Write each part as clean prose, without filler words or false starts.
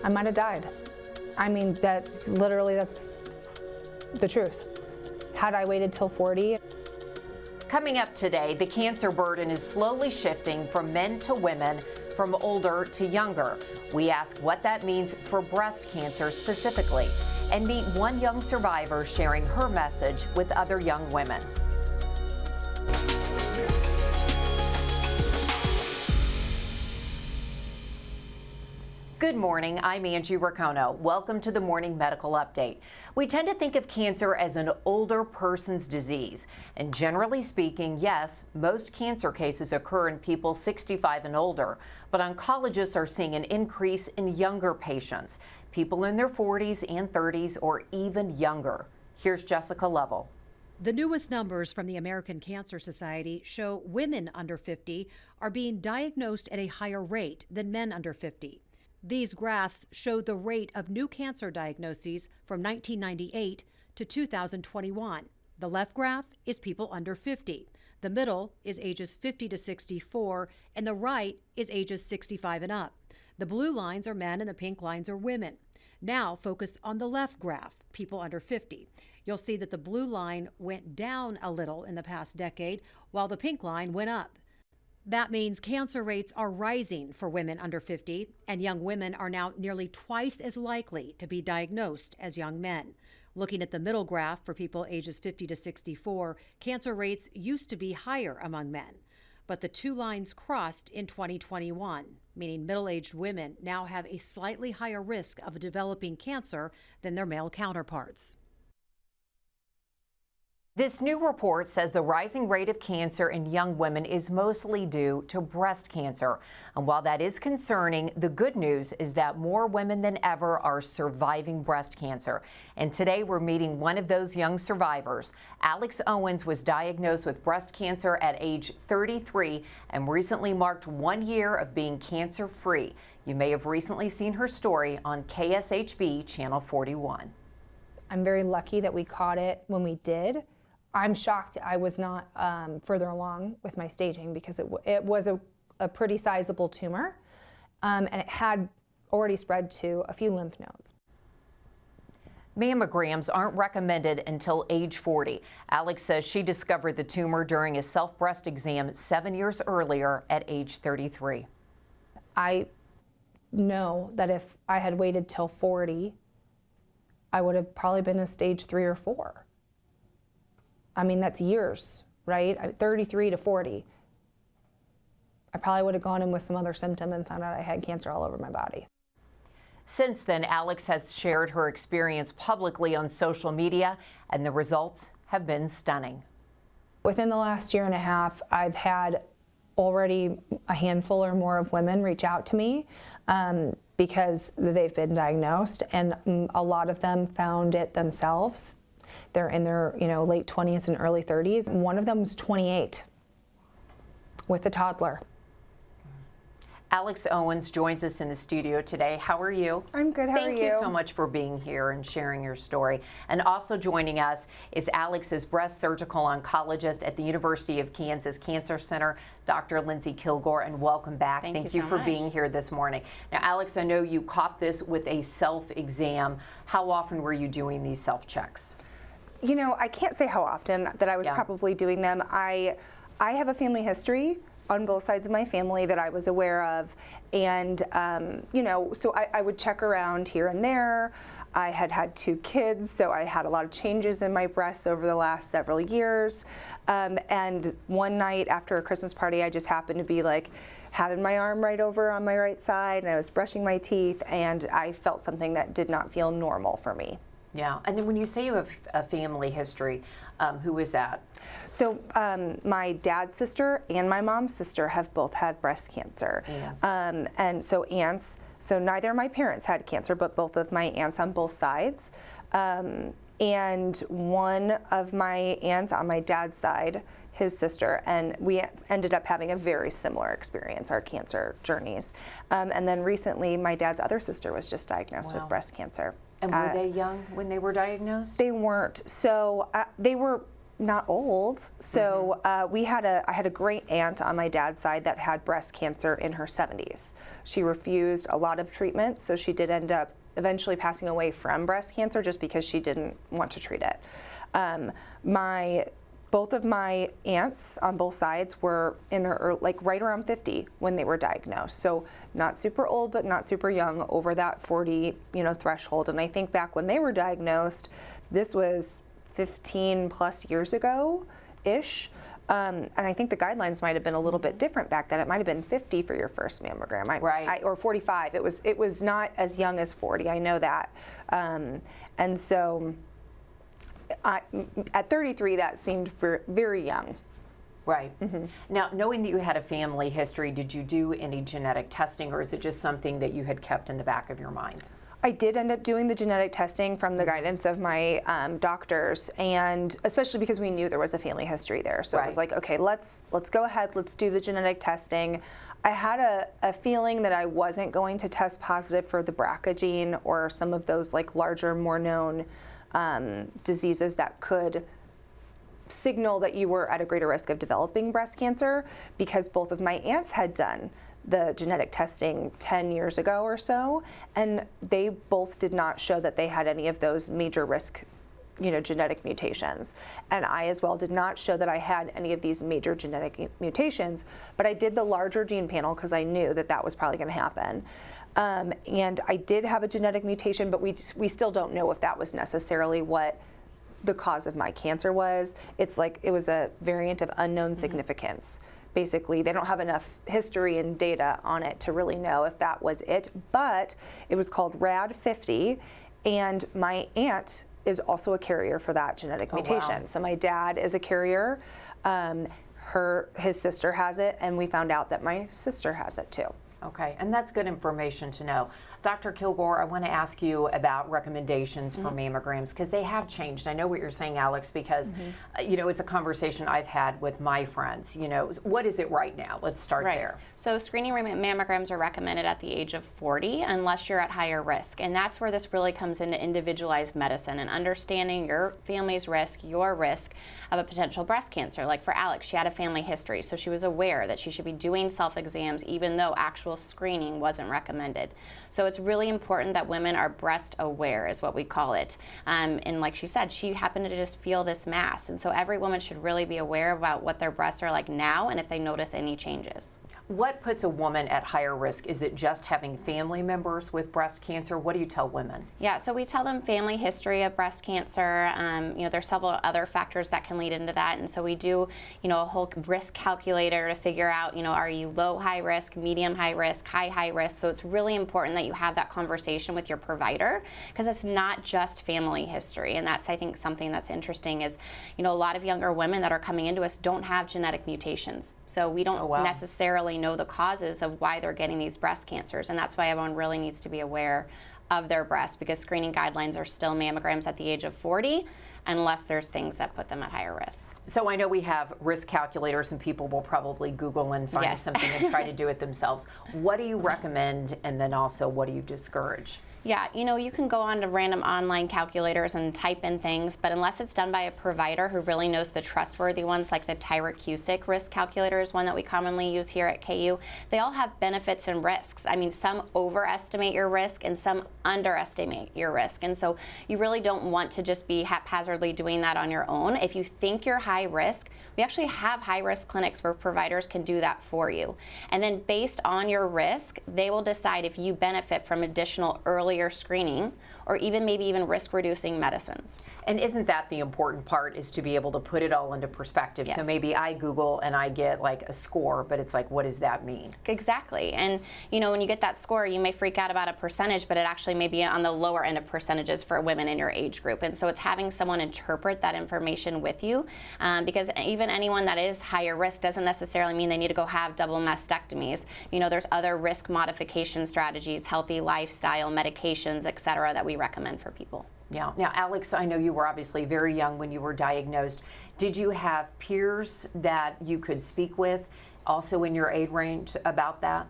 I might have died. I mean, that's the truth. Had I waited till 40. Coming up today, the cancer burden is slowly shifting from men to women, from older to younger. We ask what that means for breast cancer specifically, and meet one young survivor sharing her message with other young women. Good morning, I'm Angie Riccono. Welcome to the Morning Medical Update. We tend to think of cancer as an older person's disease. And generally speaking, yes, most cancer cases occur in people 65 and older. But oncologists are seeing an increase in younger patients, people in their 40s and 30s or even younger. Here's Jessica Lovell. The newest numbers from the American Cancer Society show women under 50 are being diagnosed at a higher rate than men under 50. These graphs show the rate of new cancer diagnoses from 1998 to 2021. The left graph is people under 50. The middle is ages 50 to 64, and the right is ages 65 and up. The blue lines are men and the pink lines are women. Now focus on the left graph, people under 50. You'll see that the blue line went down a little in the past decade, while the pink line went up. That means cancer rates are rising for women under 50, and young women are now nearly twice as likely to be diagnosed as young men. Looking at the middle graph for people ages 50 to 64, cancer rates used to be higher among men. But the two lines crossed in 2021, meaning middle-aged women now have a slightly higher risk of developing cancer than their male counterparts. This new report says the rising rate of cancer in young women is mostly due to breast cancer. And while that is concerning, the good news is that more women than ever are surviving breast cancer. And today we're meeting one of those young survivors. Alex Owens was diagnosed with breast cancer at age 33 and recently marked 1 year of being cancer-free. You may have recently seen her story on KSHB Channel 41. I'm very lucky that we caught it when we did. I'm shocked I was not further along with my staging because it was a pretty sizable tumor, and it had already spread to a few lymph nodes. Mammograms aren't recommended until age 40. Alex says she discovered the tumor during a self-breast exam 7 years earlier at age 33. I know that if I had waited till 40, I would have probably been a stage 3 or 4. I mean, that's years, right? 33 to 40. I probably would have gone in with some other symptom and found out I had cancer all over my body. Since then, Alex has shared her experience publicly on social media, and the results have been stunning. Within the last year and a half, I've had already a handful or more of women reach out to me because they've been diagnosed, and a lot of them found it themselves. They're in their late 20s and early 30s. One of them was 28 with a toddler. Alex Owens joins us in the studio today. How are you? I'm good. How are you? Thank you so much for being here and sharing your story. And also joining us is Alex's breast surgical oncologist at the University of Kansas Cancer Center, Dr. Lindsay Kilgore, and welcome back. Thank you for being here this morning. Now, Alex, I know you caught this with a self-exam. How often were you doing these self-checks? You know, I can't say how often that I was probably doing them. I have a family history on both sides of my family that I was aware of, and so I would check around here and there. I had 2 kids, so I had a lot of changes in my breasts over the last several years. And one night after a Christmas party, I just happened to be like having my arm right over on my right side, and I was brushing my teeth, and I felt something that did not feel normal for me. Yeah, and then when you say you have a family history, who is that? So my dad's sister and my mom's sister have both had breast cancer. Aunts. And so aunts, so neither of my parents had cancer, but both of my aunts on both sides. And one of my aunts on my dad's side, his sister, and we ended up having a very similar experience, our cancer journeys. And then recently, my dad's other sister was just diagnosed with breast cancer. And were they young when they were diagnosed? They weren't. So they were not old. So I had a great aunt on my dad's side that had breast cancer in her 70s. She refused a lot of treatments, so she did end up eventually passing away from breast cancer just because she didn't want to treat it. Both of my aunts on both sides were in their right around 50 when they were diagnosed. So not super old, but not super young, over that 40 threshold. And I think back when they were diagnosed, this was 15 plus years ago ish. And I think the guidelines might have been a little bit different back then. It might have been 50 for your first mammogram, right? Or 45. It was not as young as 40. I know that. And so at 33, that seemed very young. Right. Now, knowing that you had a family history, did you do any genetic testing, or is it just something that you had kept in the back of your mind? I did end up doing the genetic testing from the guidance of my doctors, and especially because we knew there was a family history there. So it was like, okay, let's go ahead, let's do the genetic testing. I had a feeling that I wasn't going to test positive for the BRCA gene or some of those like larger, more known diseases that could signal that you were at a greater risk of developing breast cancer, because both of my aunts had done the genetic testing 10 years ago or so, and they both did not show that they had any of those major risk genetic mutations. And I as well did not show that I had any of these major genetic mutations, but I did the larger gene panel because I knew that that was probably going to happen. And I did have a genetic mutation, but we still don't know if that was necessarily what the cause of my cancer was. It's like it was a variant of unknown significance. Basically, they don't have enough history and data on it to really know if that was it, but it was called RAD50, and my aunt is also a carrier for that genetic mutation. Wow. So my dad is a carrier, his sister has it, and we found out that my sister has it too. Okay, and that's good information to know. Dr. Kilgore, I want to ask you about recommendations for mammograms, because they have changed. I know what you're saying, Alex, because it's a conversation I've had with my friends. What is it right now? Let's start there. So screening mammograms are recommended at the age of 40 unless you're at higher risk, and that's where this really comes into individualized medicine and understanding your family's risk, your risk of a potential breast cancer. Like for Alex, she had a family history, so she was aware that she should be doing self-exams even though actual screening wasn't recommended. So it's really important that women are breast aware, is what we call it. And like she said, she happened to just feel this mass. And so every woman should really be aware about what their breasts are like now and if they notice any changes. What puts a woman at higher risk? Is it just having family members with breast cancer? What do you tell women? Yeah, so we tell them family history of breast cancer. There's several other factors that can lead into that. And so we do, a whole risk calculator to figure out, are you low high risk, medium high risk, high risk? So it's really important that you have that conversation with your provider, because it's not just family history. And that's, I think, something that's interesting is, a lot of younger women that are coming into us don't have genetic mutations. So we don't necessarily know the causes of why they're getting these breast cancers, and that's why everyone really needs to be aware of their breast, because screening guidelines are still mammograms at the age of 40 unless there's things that put them at higher risk. So I know we have risk calculators, and people will probably Google and find something and try to do it themselves. What do you recommend, and then also what do you discourage? Yeah, you can go on to random online calculators and type in things, but unless it's done by a provider who really knows the trustworthy ones, like the Tyrer-Cuzick risk calculator is one that we commonly use here at KU, they all have benefits and risks. I mean, some overestimate your risk and some underestimate your risk. And so you really don't want to just be haphazardly doing that on your own. If you think you're high risk, we actually have high-risk clinics where providers can do that for you. And then based on your risk, they will decide if you benefit from additional earlier screening or maybe even risk-reducing medicines. And isn't that the important part, is to be able to put it all into perspective? Yes. So maybe I Google and I get like a score, but it's like, what does that mean? Exactly. And when you get that score, you may freak out about a percentage, but it actually may be on the lower end of percentages for women in your age group. And so it's having someone interpret that information with you, because even anyone that is higher risk doesn't necessarily mean they need to go have double mastectomies. There's other risk modification strategies, healthy lifestyle, medications, et cetera, that we recommend for people. Yeah. Now, Alex, I know you were obviously very young when you were diagnosed. Did you have peers that you could speak with, also in your age range, about that?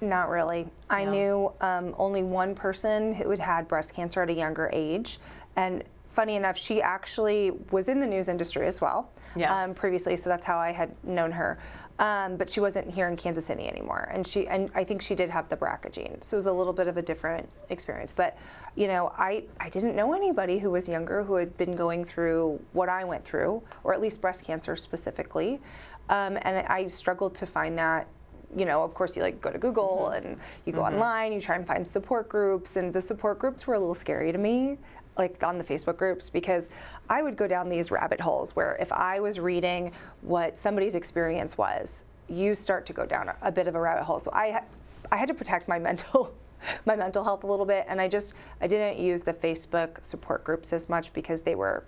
Not really. I knew only one person who had breast cancer at a younger age, and funny enough, she actually was in the news industry as well previously, so that's how I had known her. But she wasn't here in Kansas City anymore, and I think she did have the BRCA gene, so it was a little bit of a different experience. But I didn't know anybody who was younger who had been going through what I went through, or at least breast cancer specifically, and I struggled to find that. Of course, you go to Google and you go online, you try and find support groups, and the support groups were a little scary to me, like on the Facebook groups, because I would go down these rabbit holes where if I was reading what somebody's experience was, you start to go down a bit of a rabbit hole. So I had to protect my mental health a little bit, and I didn't use the Facebook support groups as much because it was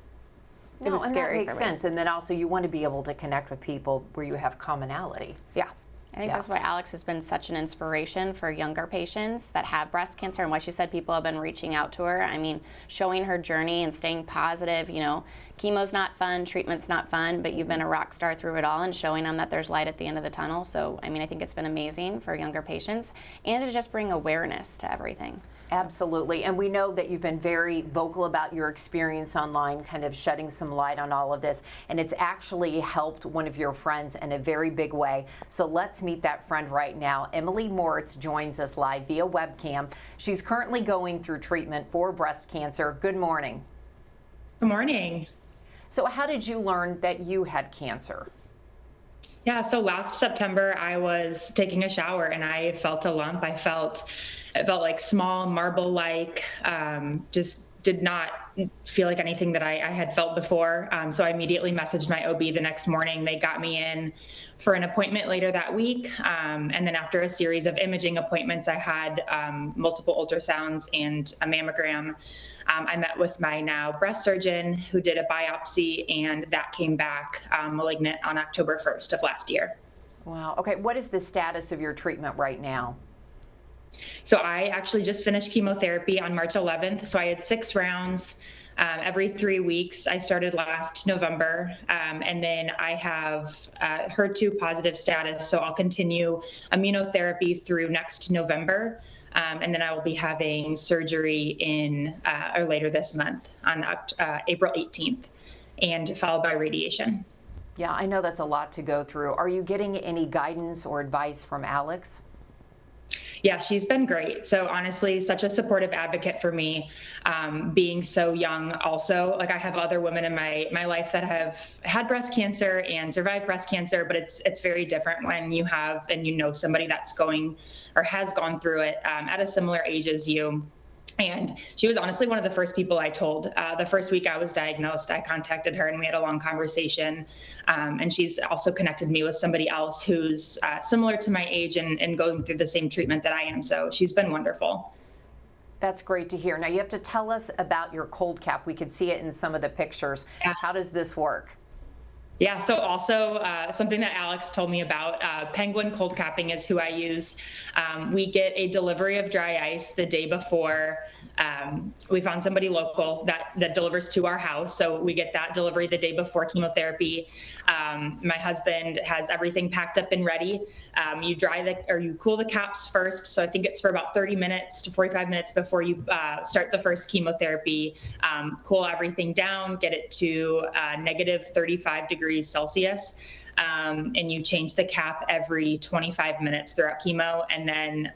and scary that makes for me. sense. And then also you want to be able to connect with people where you have commonality. Yeah. I think that's why Alex has been such an inspiration for younger patients that have breast cancer, and what she said, people have been reaching out to her. I mean, showing her journey and staying positive. Chemo's not fun, treatment's not fun, but you've been a rock star through it all, and showing them that there's light at the end of the tunnel. So, I think it's been amazing for younger patients, and to just bring awareness to everything. Absolutely. And we know that you've been very vocal about your experience online, kind of shedding some light on all of this. And it's actually helped one of your friends in a very big way. So let's meet that friend right now. Emily Moritz joins us live via webcam. She's currently going through treatment for breast cancer. Good morning. Good morning. So how did you learn that you had cancer? Yeah, so last September I was taking a shower and I felt a lump. It felt like small, marble-like, just did not feel like anything that I had felt before. So I immediately messaged my OB the next morning. They got me in for an appointment later that week. And then after a series of imaging appointments, I had multiple ultrasounds and a mammogram. I met with my now breast surgeon who did a biopsy, and that came back malignant on October 1st of last year. Wow. Okay. What is the status of your treatment right now? So I actually just finished chemotherapy on March 11th. So I had 6 rounds every 3 weeks. I started last November, and then I have HER2 positive status. So I'll continue immunotherapy through next November. And then I will be having surgery or later this month on April 18th, and followed by radiation. Yeah, I know that's a lot to go through. Are you getting any guidance or advice from Alex? Yeah, she's been great. So honestly, such a supportive advocate for me, being so young also. Like, I have other women in my life that have had breast cancer and survived breast cancer, but it's very different when you have and somebody that's going or has gone through it at a similar age as you. And she was honestly one of the first people I told. The first week I was diagnosed, I contacted her and we had a long conversation. And she's also connected me with somebody else who's similar to my age and going through the same treatment that I am. So she's been wonderful. That's great to hear. Now you have to tell us about your cold cap. We could see it in some of the pictures. Yeah. How does this work? Yeah, so also something that Alex told me about, Penguin Cold Capping is who I use. We get a delivery of dry ice the day before. We found somebody local that delivers to our house, so we get that delivery the day before chemotherapy. My husband has everything packed up and ready. You cool the caps first, so I think it's for about 30 minutes to 45 minutes before you start the first chemotherapy. Cool everything down, get it to negative 35 degrees Celsius, and you change the cap every 25 minutes throughout chemo. And then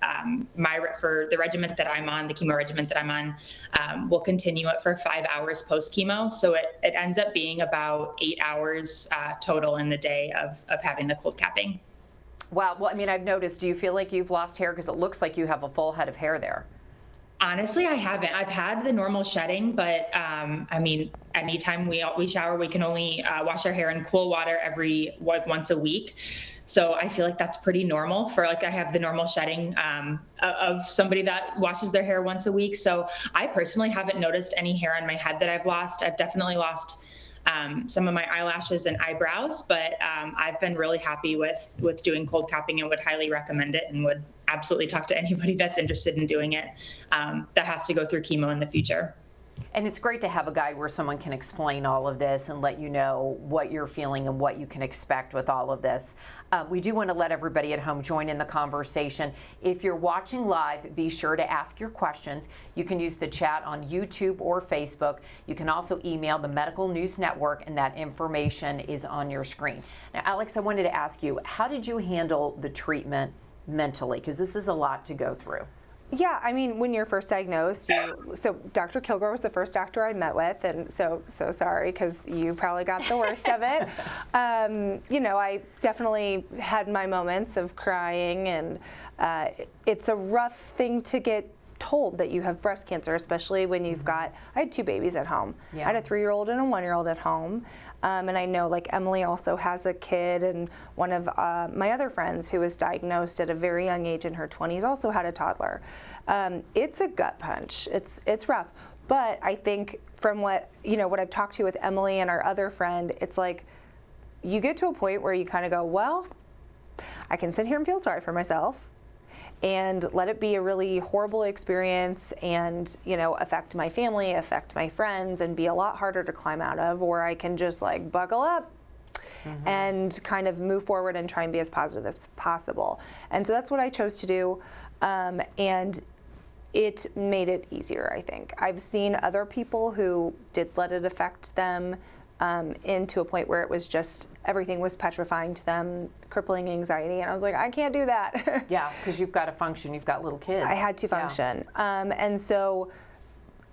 for the regimen that I'm on, the chemo regimen that I'm on, we'll continue it for 5 hours post chemo. So it ends up being about 8 hours total in the day of having the cold capping. Wow. Well, I've noticed, do you feel like you've lost hair? Because it looks like you have a full head of hair there. Honestly, I haven't. I've had the normal shedding, but anytime we shower, we can only wash our hair in cool water once a week. So I feel like that's pretty normal for I have the normal shedding of somebody that washes their hair once a week. So I personally haven't noticed any hair on my head that I've lost. I've definitely lost some of my eyelashes and eyebrows, but I've been really happy with doing cold capping and would highly recommend it, and would absolutely talk to anybody that's interested in doing it that has to go through chemo in the future. And it's great to have a guide where someone can explain all of this and let you know what you're feeling and what you can expect with all of this. We do want to let everybody at home join in the conversation. If you're watching live, be sure to ask your questions. You can use the chat on YouTube or Facebook. You can also email the Medical News Network, and that information is on your screen. Now, Alex, I wanted to ask you, how did you handle the treatment mentally? Because this is a lot to go through. Yeah, I mean, when you're first diagnosed, so Dr. Kilgore was the first doctor I met with, and so sorry, because you probably got the worst of it. You know, I definitely had my moments of crying, and it's a rough thing to get told that you have breast cancer, especially when you've got, I had 2 babies at home. Yeah. I had a 3-year-old and a 1-year-old at home. And I know, like, Emily also has a kid, and one of my other friends who was diagnosed at a very young age in her 20s also had a toddler. It's a gut punch. It's rough. But I think from what I've talked to with Emily and our other friend, it's like you get to a point where you kind of go, well, I can sit here and feel sorry for myself and let it be a really horrible experience and, affect my family, affect my friends, and be a lot harder to climb out of, or I can just like buckle up and kind of move forward and try and be as positive as possible. And so that's what I chose to do. And it made it easier, I think. I've seen other people who did let it affect them into a point where it was just everything was petrifying to them, crippling anxiety, and I was like, I can't do that. Yeah, because you've got to function. You've got little kids. I had to function. And so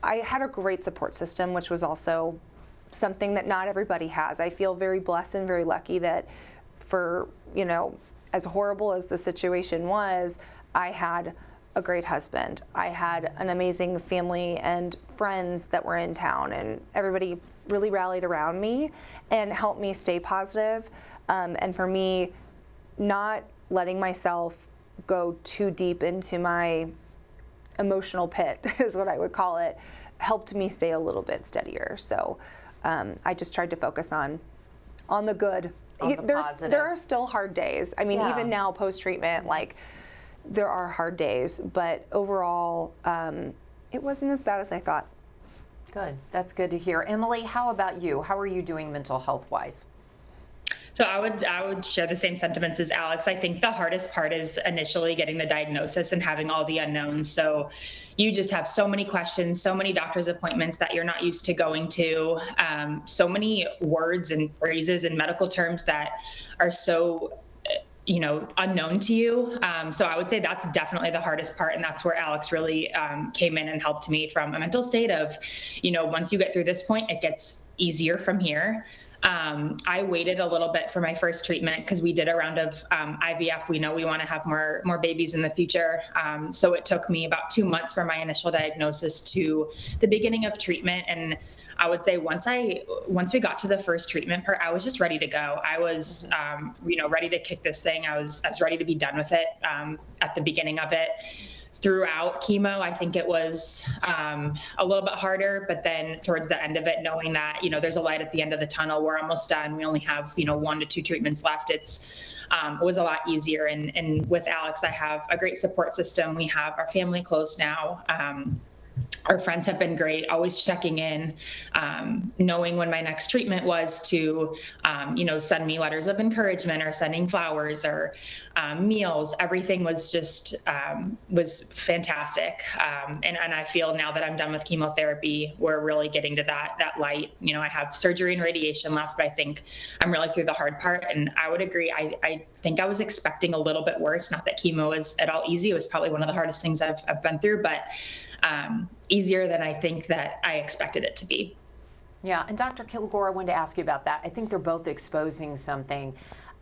I had a great support system, which was also something that not everybody has. I feel very blessed and very lucky that for, as horrible as the situation was, I had a great husband. I had an amazing family and friends that were in town, and everybody really rallied around me and helped me stay positive. And for me, not letting myself go too deep into my emotional pit is what I would call it, helped me stay a little bit steadier. So I just tried to focus on the good. Positive. There are still hard days. I mean, Yeah. even now post-treatment, like, there are hard days, but overall, it wasn't as bad as I thought. Good. That's good to hear. Emily, how about you? How are you doing mental health-wise? So I would share the same sentiments as Alex. I think the hardest part is initially getting the diagnosis and having all the unknowns. So you just have so many questions, so many doctor's appointments that you're not used to going to, so many words and phrases and medical terms that are so unknown to you. So I would say that's definitely the hardest part. And that's where Alex really came in and helped me from a mental state of, once you get through this point, it gets easier from here. I waited a little bit for my first treatment because we did a round of IVF. We know we want to have more babies in the future. So it took me about 2 months from my initial diagnosis to the beginning of treatment. And I would say once we got to the first treatment part, I was just ready to go. I was, ready to kick this thing. I was ready to be done with it at the beginning of it. Throughout chemo, I think it was a little bit harder, but then towards the end of it, knowing that, there's a light at the end of the tunnel, we're almost done. We only have, 1 to 2 treatments left. It was a lot easier. And with Alex, I have a great support system. We have our family close now. Our friends have been great, always checking in, knowing when my next treatment was to, send me letters of encouragement or sending flowers or meals. Everything was just, was fantastic. And I feel now that I'm done with chemotherapy, we're really getting to that light. I have surgery and radiation left, but I think I'm really through the hard part. And I would agree. I think I was expecting a little bit worse. Not that chemo is at all easy. It was probably one of the hardest things I've been through, but easier than I think that I expected it to be. Yeah, and Dr. Kilgore, I wanted to ask you about that. I think they're both exposing something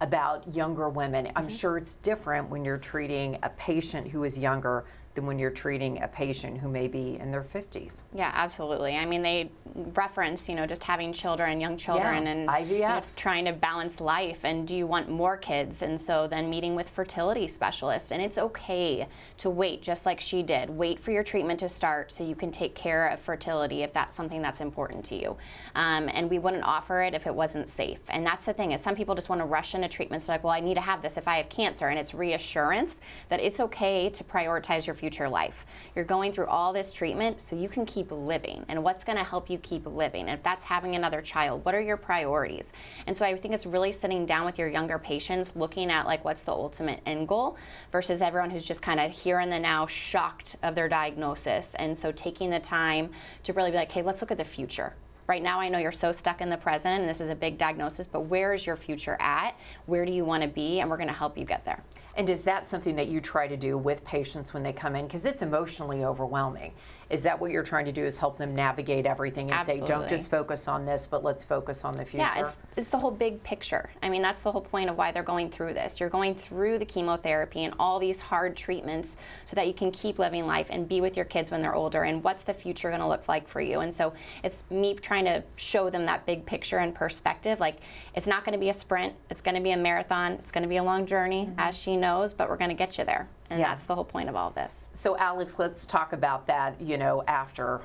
about younger women. I'm sure it's different when you're treating a patient who is younger than when you're treating a patient who may be in their 50s. Yeah, absolutely. I mean, they reference, just having children, young children, and IVF. Trying to balance life. And do you want more kids? And so then meeting with fertility specialists. And it's okay to wait, just like she did. Wait for your treatment to start so you can take care of fertility if that's something that's important to you. And we wouldn't offer it if it wasn't safe. And that's the thing, is some people just want to rush into into treatments like, well, I need to have this if I have cancer, and it's reassurance that it's okay to prioritize your future life. You're going through all this treatment so you can keep living, and what's going to help you keep living? And if that's having another child, what are your priorities? And so I think it's really sitting down with your younger patients, looking at like what's the ultimate end goal versus everyone who's just kind of here in the now, shocked of their diagnosis. And so taking the time to really be like, hey, let's look at the future. Right now, I know you're so stuck in the present, and this is a big diagnosis, but where is your future at? Where do you want to be? And we're going to help you get there. And is that something that you try to do with patients when they come in? Because it's emotionally overwhelming. Is that what you're trying to do, is help them navigate everything and say, don't just focus on this, but let's focus on the future? Yeah, it's the whole big picture. I mean, that's the whole point of why they're going through this. You're going through the chemotherapy and all these hard treatments so that you can keep living life and be with your kids when they're older, and what's the future going to look like for you? And so it's me trying to show them that big picture and perspective. Like, it's not going to be a sprint. It's going to be a marathon. It's going to be a long journey, as she knows, but we're going to get you there. And that's the whole point of all of this. So Alex, let's talk about that, you know, after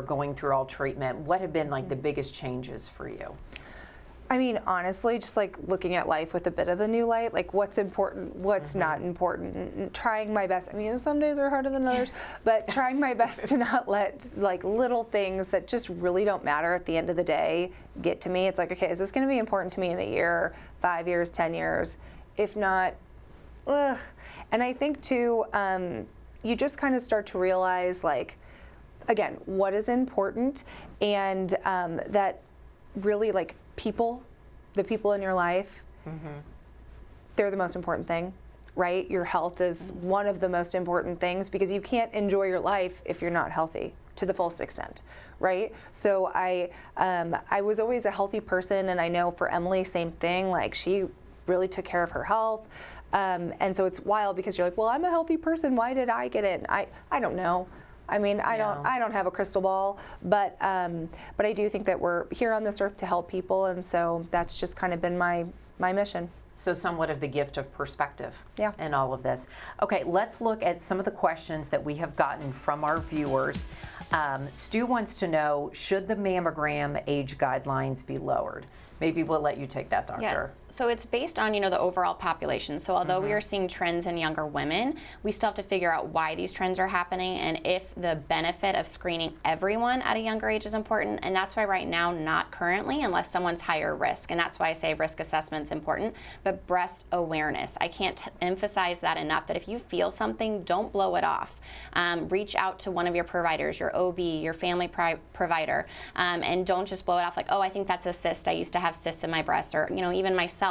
going through all treatment. What have been like the biggest changes for you? I mean, honestly, just like looking at life with a bit of a new light, like what's important, what's not important, and trying my best. I mean, some days are harder than others, but trying my best to not let like little things that just really don't matter at the end of the day get to me. It's like, okay, is this going to be important to me in a year, 5 years, 10 years? If not, ugh. And I think too, you just kind of start to realize, like, again, what is important, and that really, like, the people in your life, they're the most important thing, right? Your health is one of the most important things, because you can't enjoy your life if you're not healthy to the fullest extent, right? So I was always a healthy person, and I know for Emily, same thing. Like, she really took care of her health. And so it's wild, because you're like, well, I'm a healthy person. Why did I get it? I don't know. I mean, I don't have a crystal ball, but I do think that we're here on this earth to help people, and so that's just kind of been my mission. So somewhat of the gift of perspective Yeah. in all of this. Okay, let's look at some of the questions that we have gotten from our viewers. Stu wants to know, should the mammogram age guidelines be lowered? Maybe we'll let you take that, Doctor. Yeah. So it's based on, the overall population. So although we are seeing trends in younger women, we still have to figure out why these trends are happening and if the benefit of screening everyone at a younger age is important. And that's why right now, not currently, unless someone's higher risk. And that's why I say risk assessment's important, but breast awareness. I can't emphasize that enough, that if you feel something, don't blow it off. Reach out to one of your providers, your OB, your family provider, and don't just blow it off like, oh, I think that's a cyst. I used to have cysts in my breast, or even myself,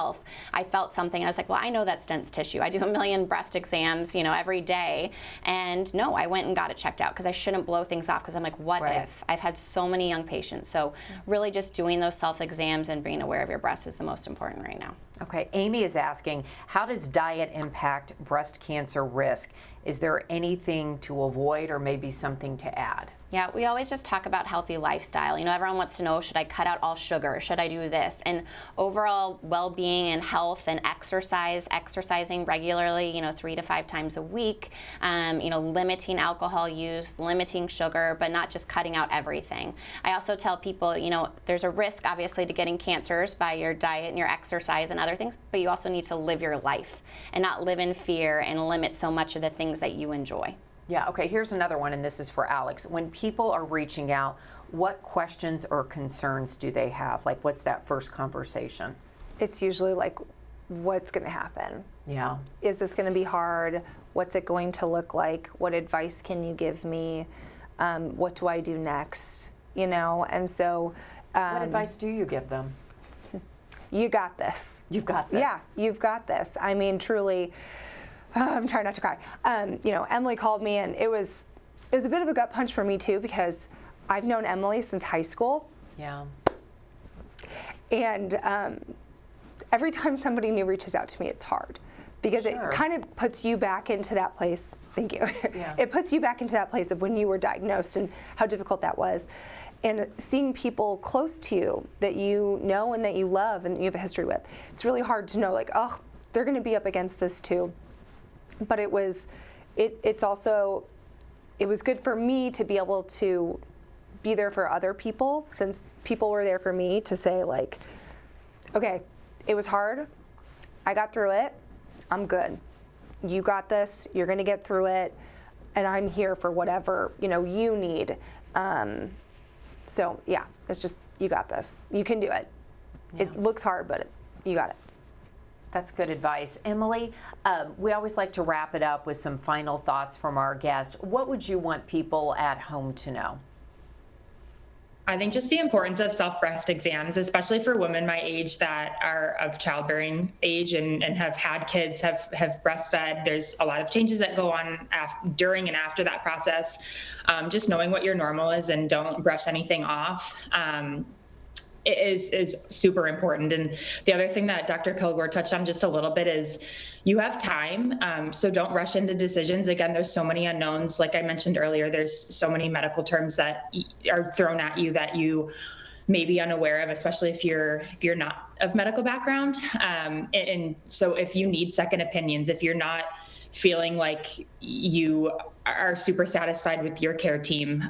I felt something and I was like, well, I know that's dense tissue. I do a million breast exams, every day, and no, I went and got it checked out, because I shouldn't blow things off, because I'm like, what if? I've had so many young patients. So really just doing those self-exams and being aware of your breast is the most important right now. Okay, Amy is asking, how does diet impact breast cancer risk? Is there anything to avoid or maybe something to add? Yeah, we always just talk about healthy lifestyle. Everyone wants to know, should I cut out all sugar? Should I do this? And overall well-being and health and exercising regularly, 3 to 5 times a week, limiting alcohol use, limiting sugar, but not just cutting out everything. I also tell people, there's a risk, obviously, to getting cancers by your diet and your exercise and other things, but you also need to live your life and not live in fear and limit so much of the things that you enjoy. Yeah, okay, here's another one, and this is for Alex. When people are reaching out, what questions or concerns do they have? Like, what's that first conversation? It's usually like, what's going to happen? Yeah. Is this going to be hard? What's it going to look like? What advice can you give me? What do I do next? And so... what advice do you give them? You got this. You've got this. Yeah, you've got this. I mean, truly... I'm trying not to cry. Emily called me, and it was a bit of a gut punch for me too, because I've known Emily since high school. Yeah. And every time somebody new reaches out to me, it's hard, because Sure. it kind of puts you back into that place. Thank you. Yeah. It puts you back into that place of when you were diagnosed and how difficult that was. And seeing people close to you that you know and that you love and you have a history with, it's really hard to know, like, oh, they're going to be up against this too. But it was good for me to be able to be there for other people, since people were there for me to say, like, okay, it was hard, I got through it. I'm good. You got this. You're going to get through it. And I'm here for whatever, you need. So yeah, it's just, you got this. You can do it. Yeah. It looks hard, but you got it. That's good advice. Emily, we always like to wrap it up with some final thoughts from our guest. What would you want people at home to know? I think just the importance of self-breast exams, especially for women my age that are of childbearing age and have had kids, have breastfed. There's a lot of changes that go on during and after that process. Just knowing what your normal is and don't brush anything off is super important. And the other thing that Dr. Kilgore touched on just a little bit is you have time, so don't rush into decisions. Again, there's so many unknowns. Like I mentioned earlier, there's so many medical terms that are thrown at you that you may be unaware of, especially if you're not of medical background. And so if you need second opinions, if you're not feeling like you are super satisfied with your care team,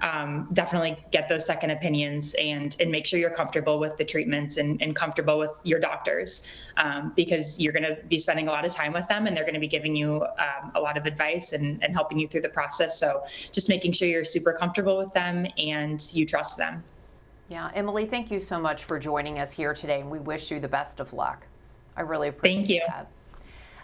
definitely get those second opinions and make sure you're comfortable with the treatments and comfortable with your doctors, because you're going to be spending a lot of time with them and they're going to be giving you a lot of advice and helping you through the process. So just making sure you're super comfortable with them and you trust them. Yeah, Emily, thank you so much for joining us here today, and we wish you the best of luck. I really appreciate that.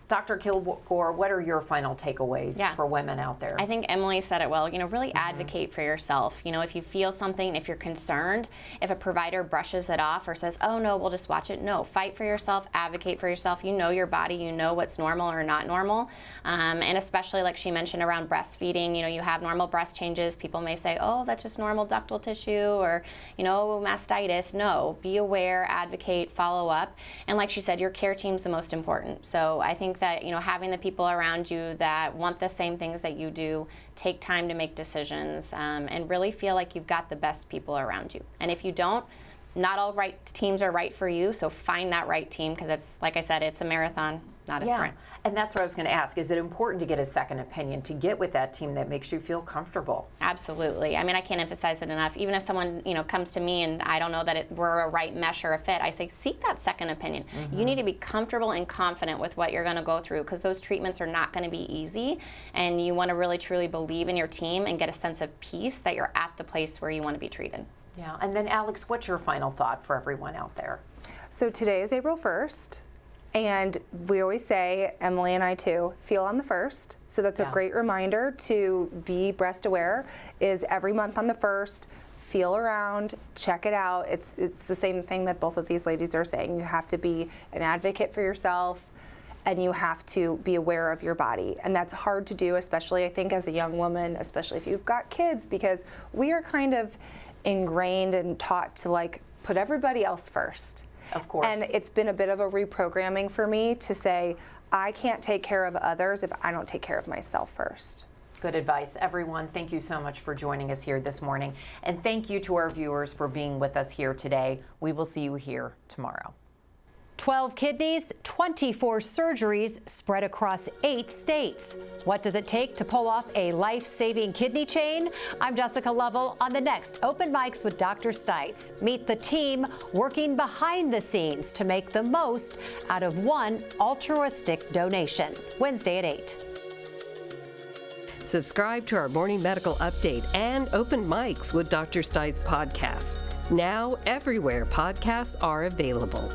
Dr. Kilgore, what are your final takeaways for women out there? I think Emily said it well. Really advocate for yourself. If you feel something, if you're concerned, if a provider brushes it off or says, oh no, we'll just watch it. No, fight for yourself, advocate for yourself. You know your body, you know what's normal or not normal. And especially like she mentioned around breastfeeding, you have normal breast changes. People may say, oh, that's just normal ductal tissue or, mastitis. No, be aware, advocate, follow up. And like she said, your care team's the most important. So I think that having the people around you that want the same things that you do, take time to make decisions, and really feel like you've got the best people around you. And if you don't, not all right teams are right for you, so find that right team, because it's, like I said, it's a marathon, not a sprint. And that's what I was going to ask. Is it important to get a second opinion, to get with that team that makes you feel comfortable? Absolutely. I mean, I can't emphasize it enough. Even if someone, comes to me and I don't know that we're a right mesh or a fit, I say, seek that second opinion. You need to be comfortable and confident with what you're going to go through, because those treatments are not going to be easy, and you want to really truly believe in your team and get a sense of peace that you're at the place where you want to be treated. Yeah. And then Alex, what's your final thought for everyone out there? So today is April 1st. And we always say, Emily and I too, feel on the 1st. So that's a great reminder to be breast aware, is every month on the 1st, feel around, check it out. It's the same thing that both of these ladies are saying. You have to be an advocate for yourself, and you have to be aware of your body. And that's hard to do, especially I think as a young woman, especially if you've got kids, because we are kind of ingrained and taught to put everybody else first. Of course. And it's been a bit of a reprogramming for me to say, I can't take care of others if I don't take care of myself first. Good advice, everyone. Thank you so much for joining us here this morning. And thank you to our viewers for being with us here today. We will see you here tomorrow. 12 kidneys, 24 surgeries spread across 8 states. What does it take to pull off a life-saving kidney chain? I'm Jessica Lovell on the next Open Mics with Dr. Stites. Meet the team working behind the scenes to make the most out of one altruistic donation. Wednesday at 8. Subscribe to our Morning Medical Update and Open Mics with Dr. Stites podcasts. Now everywhere podcasts are available.